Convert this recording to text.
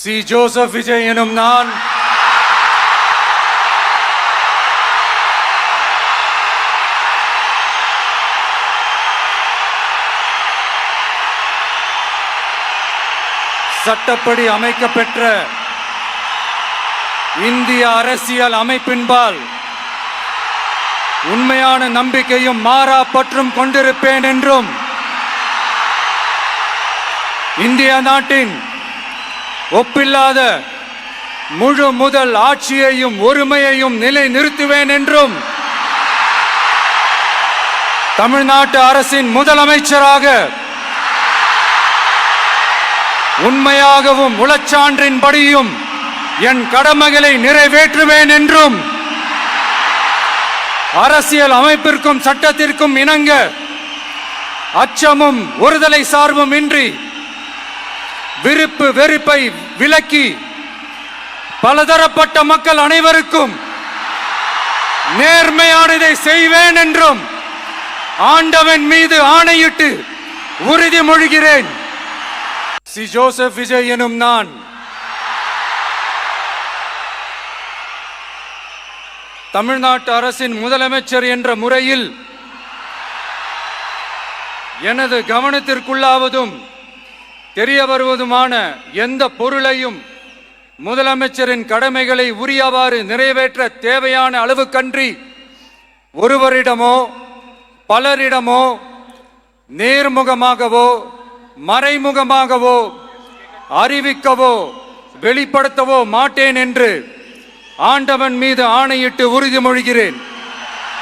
C. Joseph Vijay எனும் நான் சட்டப்படி அமைக்கப்பெற்ற இந்திய அரசியல் அமைப்பின்பால் உண்மையான நம்பிக்கையும் மாறா பற்றும் கொண்டிருப்பேன் என்றும் இந்திய நாட்டின் ஒப்பில்லாத முழு முதல் ஆட்சியையும் ஒருமையையும் நிலை நிறுத்துவேன் என்றும் தமிழ்நாட்டு அரசின் முதலமைச்சராக உண்மையாகவும் உளச்சான்றின்படியும் என் கடமைகளை நிறைவேற்றுவேன் என்றும் அரசியல் அமைப்பிற்கும் சட்டத்திற்கும் இணங்க அச்சமும் ஒருதலை சார்பும் இன்றி விருப்பு வெறுப்பை விலக்கி பலதரப்பட்ட மக்கள் அனைவருக்கும் நேர்மையானதை செய்வேன் என்றும் ஆண்டவன் மீது ஆணையிட்டு உறுதிமொழிகிறேன். சி. ஜோசப் விஜய் எனும் நான் தமிழ்நாட்டு அரசின் முதலமைச்சர் என்ற முறையில் எனது கவனத்திற்குள்ளாவதும் தெரிய வருவதுமான எந்த பொருளையும் முதலமைச்சரின் கடமைகளை உரியவாறு நிறைவேற்ற தேவையான அளவுக்கன்றி ஒருவரிடமோ பலரிடமோ நேர்முகமாகவோ மறைமுகமாகவோ அறிவிக்கவோ வெளிப்படுத்தவோ மாட்டேன் என்று ஆண்டவன் மீது ஆணையிட்டு உறுதிமொழிகிறேன்.